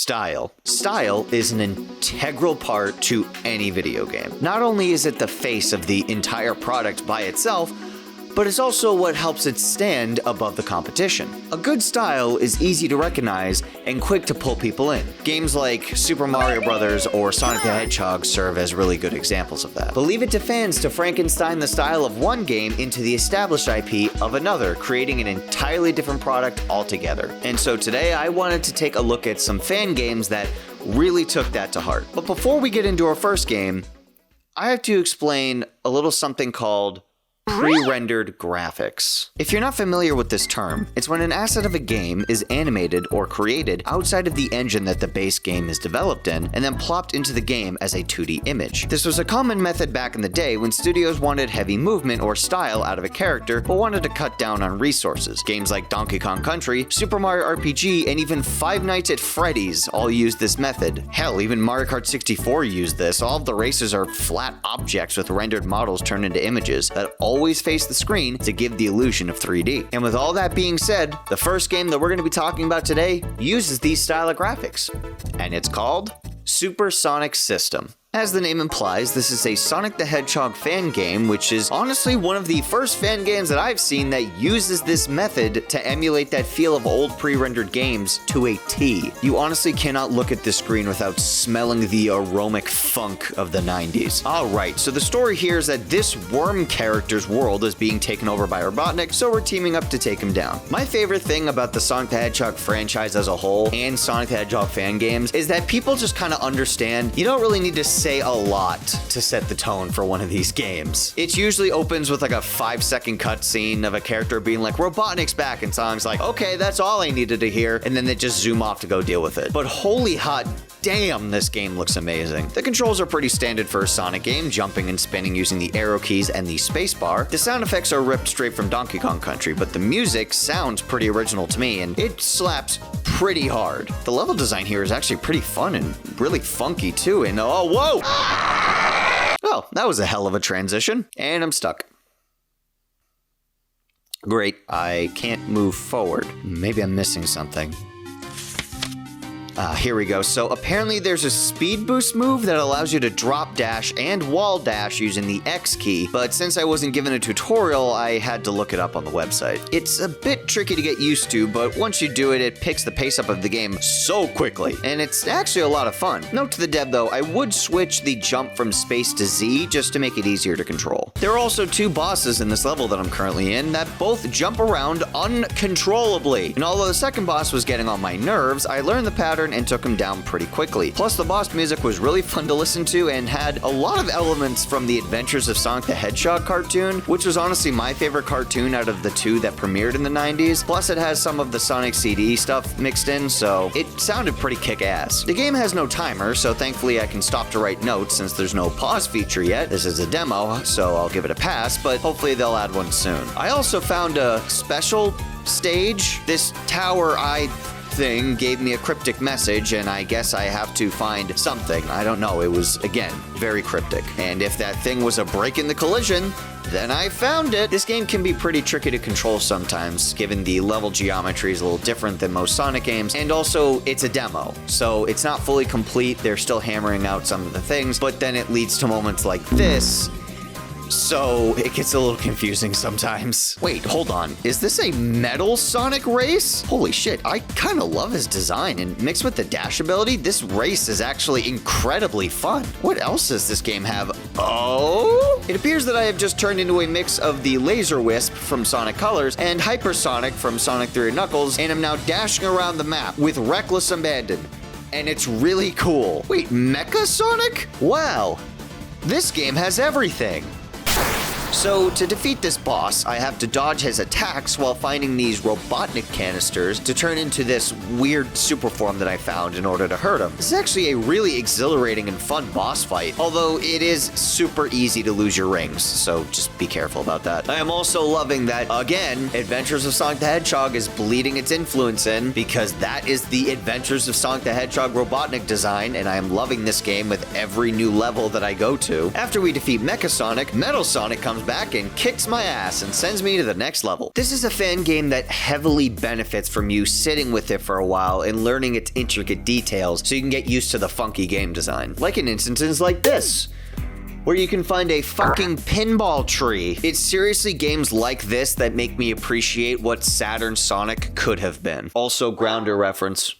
Style. Style is an integral part to any video game. Not only is it the face of the entire product by itself, but it's also what helps it stand above the competition. A good style is easy to recognize and quick to pull people in. Games like Super Mario Bros. Or Sonic the Hedgehog serve as really good examples of that. But leave it to fans to Frankenstein the style of one game into the established IP of another, creating an entirely different product altogether. And so today I wanted to take a look at some fan games that really took that to heart. But before we get into our first game, I have to explain a little something called pre-rendered graphics. If you're not familiar with this term, it's when an asset of a game is animated or created outside of the engine that the base game is developed in, and then plopped into the game as a 2D image. This was a common method back in the day when studios wanted heavy movement or style out of a character, but wanted to cut down on resources. Games like Donkey Kong Country, Super Mario RPG, and even Five Nights at Freddy's all used this method. Hell, even Mario Kart 64 used this. All of the races are flat objects with rendered models turned into images that always face the screen to give the illusion of 3D. And with all that being said, the first game that we're going to be talking about today uses these style of graphics, and it's called Super Sonic System. As the name implies, this is a Sonic the Hedgehog fan game, which is honestly one of the first fan games that I've seen that uses this method to emulate that feel of old pre-rendered games to a T. You honestly cannot look at this screen without smelling the aromatic funk of the 90s. Alright, so the story here is that this worm character's world is being taken over by Robotnik, so we're teaming up to take him down. My favorite thing about the Sonic the Hedgehog franchise as a whole, and Sonic the Hedgehog fan games, is that people just kind of understand you don't really need to say a lot to set the tone for one of these games. It usually opens with like a 5-second cutscene of a character being like, Robotnik's back, and Sonic's like, okay, that's all I needed to hear, and then they just zoom off to go deal with it. But holy hot damn, this game looks amazing. The controls are pretty standard for a Sonic game, jumping and spinning using the arrow keys and the spacebar. The sound effects are ripped straight from Donkey Kong Country, but the music sounds pretty original to me, and it slaps pretty hard. The level design here is actually pretty fun and really funky too, and oh, whoa! Well, that was a hell of a transition, and I'm stuck. Great, I can't move forward. Maybe I'm missing something. Here we go. So apparently there's a speed boost move that allows you to drop dash and wall dash using the X key, but since I wasn't given a tutorial, I had to look it up on the website. It's a bit tricky to get used to, but once you do it, it picks the pace up of the game so quickly, and it's actually a lot of fun. Note to the dev though, I would switch the jump from space to Z just to make it easier to control. There are also two bosses in this level that I'm currently in that both jump around uncontrollably, and although the second boss was getting on my nerves, I learned the pattern and took him down pretty quickly. Plus, the boss music was really fun to listen to and had a lot of elements from the Adventures of Sonic the Hedgehog cartoon, which was honestly my favorite cartoon out of the two that premiered in the 90s. Plus, it has some of the Sonic CD stuff mixed in, so it sounded pretty kick-ass. The game has no timer, so thankfully I can stop to write notes since there's no pause feature yet. This is a demo, so I'll give it a pass, but hopefully they'll add one soon. I also found a special stage. This tower eye thing gave me a cryptic message, and I guess I have to find something. I don't know. It was, again, very cryptic. And if that thing was a break in the collision, then I found it. This game can be pretty tricky to control sometimes, given the level geometry is a little different than most Sonic games, and also it's a demo, so it's not fully complete. They're still hammering out some of the things, but then it leads to moments like this, so it gets a little confusing sometimes. Wait, hold on. Is this a metal Sonic race? Holy shit, I kind of love his design, and mixed with the dash ability, this race is actually incredibly fun. What else does this game have? Oh? It appears that I have just turned into a mix of the Laser Wisp from Sonic Colors and Hypersonic from Sonic 3 Knuckles, and am now dashing around the map with reckless abandon. And it's really cool. Wait, Mecha Sonic? Wow. This game has everything. So, to defeat this boss, I have to dodge his attacks while finding these Robotnik canisters to turn into this weird super form that I found in order to hurt him. This is actually a really exhilarating and fun boss fight, although it is super easy to lose your rings, so just be careful about that. I am also loving that, again, Adventures of Sonic the Hedgehog is bleeding its influence in, because that is the Adventures of Sonic the Hedgehog Robotnik design, and I am loving this game with every new level that I go to. After we defeat Mecha Sonic, Metal Sonic comes comes back and kicks my ass and sends me to the next level. This is a fan game that heavily benefits from you sitting with it for a while and learning its intricate details so you can get used to the funky game design. Like in instances like this, where you can find a fucking pinball tree. It's seriously games like this that make me appreciate what Saturn Sonic could have been. Also, Grounder reference.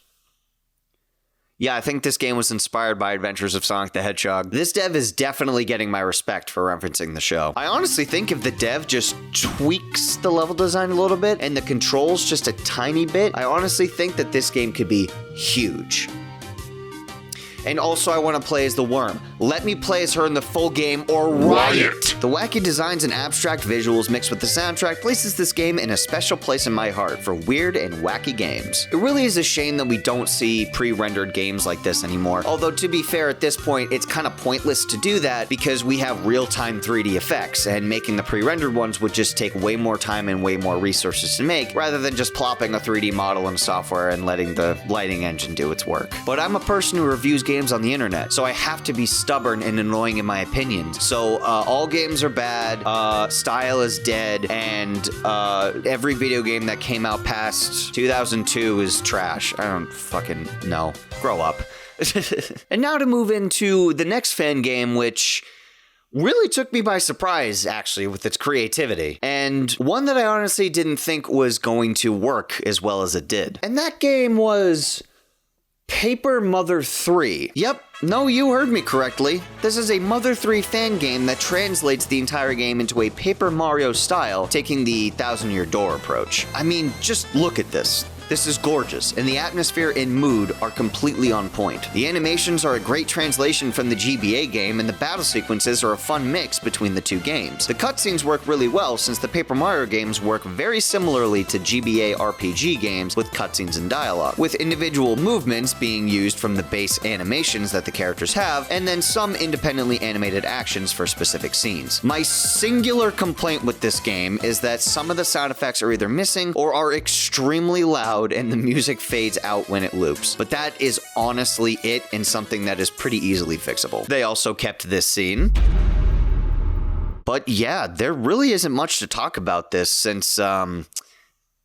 Yeah, I think this game was inspired by Adventures of Sonic the Hedgehog. This dev is definitely getting my respect for referencing the show. I honestly think if the dev just tweaks the level design a little bit and the controls just a tiny bit, I honestly think that this game could be huge. And also, I want to play as the worm. Let me play as her in the full game or riot! The wacky designs and abstract visuals mixed with the soundtrack places this game in a special place in my heart for weird and wacky games. It really is a shame that we don't see pre-rendered games like this anymore. Although, to be fair, at this point, it's kind of pointless to do that because we have real-time 3D effects, and making the pre-rendered ones would just take way more time and way more resources to make, rather than just plopping a 3D model in software and letting the lighting engine do its work. But I'm a person who reviews games on the internet, so I have to be stubborn and annoying in my opinions. So all games are bad, style is dead, and every video game that came out past 2002 is trash. I don't fucking know. Grow up. And now to move into the next fan game, which really took me by surprise, actually, with its creativity. And one that I honestly didn't think was going to work as well as it did. And that game was Paper Mother 3. Yep, no, you heard me correctly. This is a Mother 3 fan game that translates the entire game into a Paper Mario style, taking the Thousand-Year Door approach. I mean, just look at this. This is gorgeous, and the atmosphere and mood are completely on point. The animations are a great translation from the GBA game, and the battle sequences are a fun mix between the two games. The cutscenes work really well since the Paper Mario games work very similarly to GBA RPG games with cutscenes and dialogue, with individual movements being used from the base animations that the characters have, and then some independently animated actions for specific scenes. My singular complaint with this game is that some of the sound effects are either missing or are extremely loud and the music fades out when it loops. But that is honestly it, and something that is pretty easily fixable. They also kept this scene. But yeah, there really isn't much to talk about this since,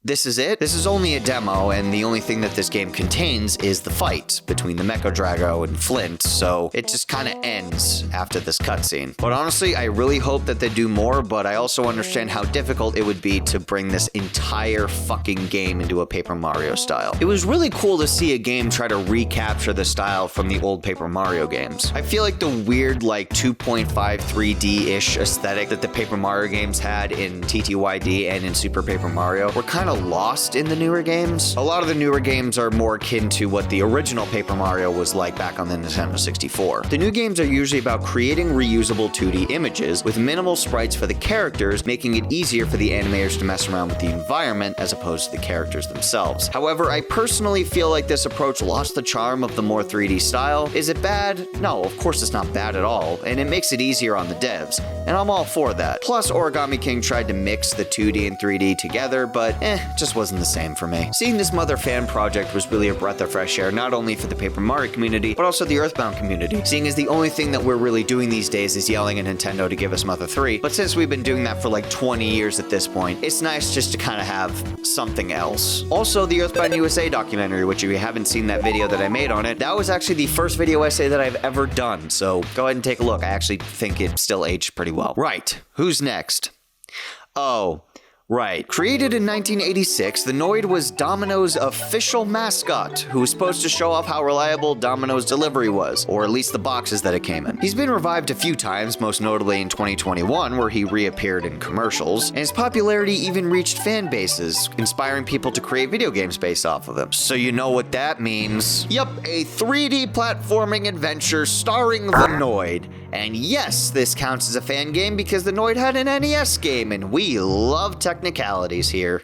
this is it. This is only a demo, and the only thing that this game contains is the fight between the Mecha Drago and Flint, so it just kind of ends after this cutscene. But honestly, I really hope that they do more, but I also understand how difficult it would be to bring this entire fucking game into a Paper Mario style. It was really cool to see a game try to recapture the style from the old Paper Mario games. I feel like the weird, like, 2.5 3D-ish aesthetic that the Paper Mario games had in TTYD and in Super Paper Mario were kind of lost in the newer games. A lot of the newer games are more akin to what the original Paper Mario was like back on the Nintendo 64. The new games are usually about creating reusable 2D images with minimal sprites for the characters, making it easier for the animators to mess around with the environment as opposed to the characters themselves. However, I personally feel like this approach lost the charm of the more 3D style. Is it bad? No, of course it's not bad at all, and it makes it easier on the devs, and I'm all for that. Plus, Origami King tried to mix the 2D and 3D together, but just wasn't the same for me. Seeing this Mother fan project was really a breath of fresh air, not only for the Paper Mario community, but also the Earthbound community, seeing as the only thing that we're really doing these days is yelling at Nintendo to give us Mother 3, but since we've been doing that for like 20 years at this point, it's nice just to kind of have something else. Also, the Earthbound USA documentary, which if you haven't seen that video that I made on it, that was actually the first video essay that I've ever done, so go ahead and take a look. I actually think it still aged pretty well. Right, who's next? Oh, right. Created in 1986, the Noid was Domino's official mascot, who was supposed to show off how reliable Domino's delivery was, or at least the boxes that it came in. He's been revived a few times, most notably in 2021, where he reappeared in commercials, and his popularity even reached fan bases, inspiring people to create video games based off of him. So you know what that means. Yup, a 3D platforming adventure starring the Noid. And yes, this counts as a fan game because the Noid had an NES game, and we love technicalities here.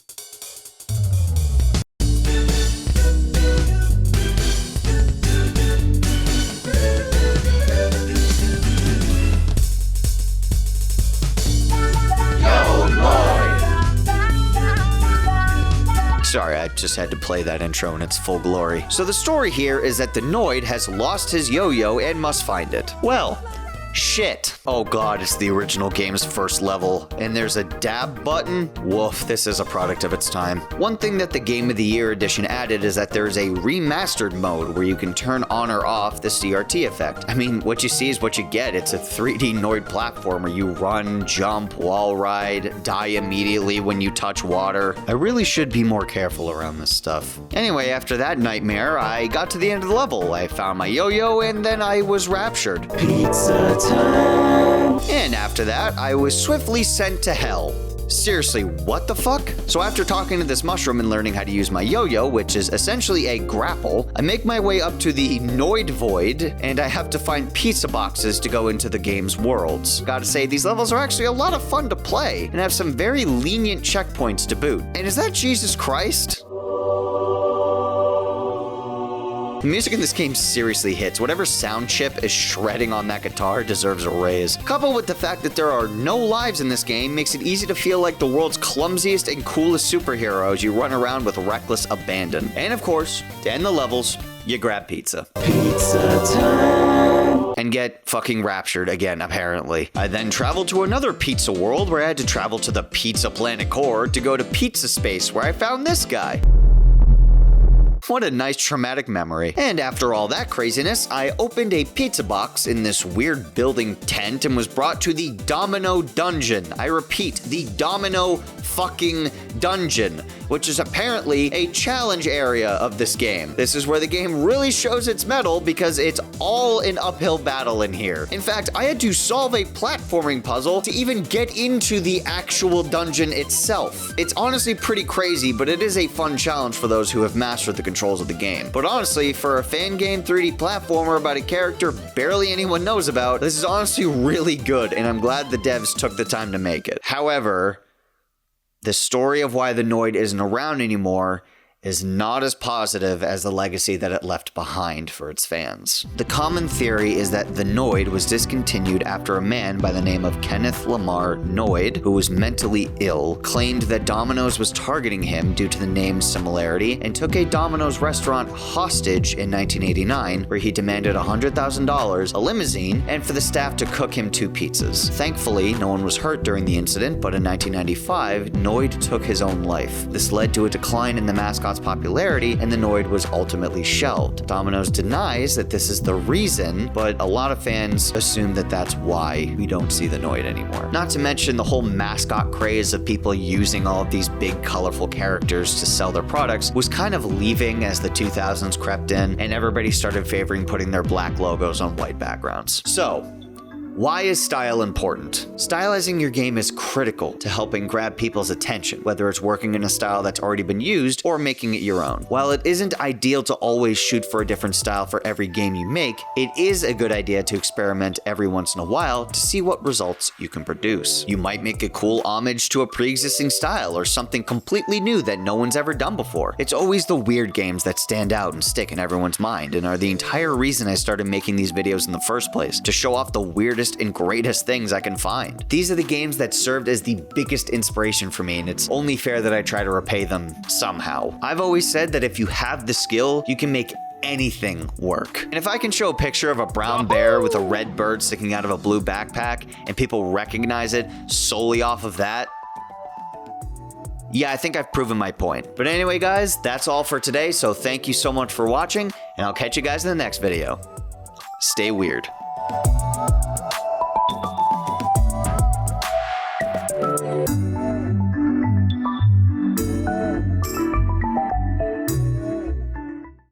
Sorry, I just had to play that intro in its full glory. So the story here is that the Noid has lost his yo-yo and must find it. Well, Shit. Oh god, it's the original game's first level, and there's a dab button? Woof, this is a product of its time. One thing that the Game of the Year edition added is that there's a remastered mode where you can turn on or off the CRT effect. I mean, what you see is what you get. It's a 3D Noid platformer. You run, jump, wall ride, die immediately when you touch water. I really should be more careful around this stuff. Anyway, after that nightmare, I got to the end of the level. I found my yo-yo, and then I was raptured. Pizza time! And after that, I was swiftly sent to hell. Seriously, what the fuck? So after talking to this mushroom and learning how to use my yo-yo, which is essentially a grapple, I make my way up to the Noid Void, and I have to find pizza boxes to go into the game's worlds. Gotta say, these levels are actually a lot of fun to play, and have some very lenient checkpoints to boot. And is that Jesus Christ? The music in this game seriously hits. Whatever sound chip is shredding on that guitar deserves a raise. Coupled with the fact that there are no lives in this game makes it easy to feel like the world's clumsiest and coolest superhero as you run around with reckless abandon. And of course, to end the levels, you grab pizza. Pizza time! And get fucking raptured again, apparently. I then traveled to another pizza world where I had to travel to the Pizza Planet core to go to Pizza Space where I found this guy. What a nice traumatic memory. And after all that craziness, I opened a pizza box in this weird building tent and was brought to the Domino Dungeon. I repeat, the Domino fucking Dungeon, which is apparently a challenge area of this game. This is where the game really shows its mettle because it's all an uphill battle in here. In fact, I had to solve a platforming puzzle to even get into the actual dungeon itself. It's honestly pretty crazy, but it is a fun challenge for those who have mastered the controls of the game. But honestly, for a fan game 3D platformer about a character barely anyone knows about, this is honestly really good, and I'm glad the devs took the time to make it. However, the story of why the Noid isn't around anymore is not as positive as the legacy that it left behind for its fans. The common theory is that the Noid was discontinued after a man by the name of Kenneth Lamar Noid, who was mentally ill, claimed that Domino's was targeting him due to the name similarity, and took a Domino's restaurant hostage in 1989, where he demanded $100,000, a limousine, and for the staff to cook him 2 pizzas. Thankfully, no one was hurt during the incident, but in 1995, Noid took his own life. This led to a decline in the mascot's popularity, and the Noid was ultimately shelved. Domino's denies that this is the reason, but a lot of fans assume that that's why we don't see the Noid anymore. Not to mention the whole mascot craze of people using all of these big colorful characters to sell their products was kind of leaving as the 2000s crept in, and everybody started favoring putting their black logos on white backgrounds. So, why is style important? Stylizing your game is critical to helping grab people's attention, whether it's working in a style that's already been used or making it your own. While it isn't ideal to always shoot for a different style for every game you make, it is a good idea to experiment every once in a while to see what results you can produce. You might make a cool homage to a pre-existing style or something completely new that no one's ever done before. It's always the weird games that stand out and stick in everyone's mind and are the entire reason I started making these videos in the first place, to show off the weirdest and greatest things I can find. These are the games that served as the biggest inspiration for me, and it's only fair that I try to repay them somehow. I've always said that if you have the skill, you can make anything work. And if I can show a picture of a brown bear with a red bird sticking out of a blue backpack and people recognize it solely off of that, yeah, I think I've proven my point. But anyway, guys, that's all for today, so thank you so much for watching, and I'll catch you guys in the next video. Stay weird.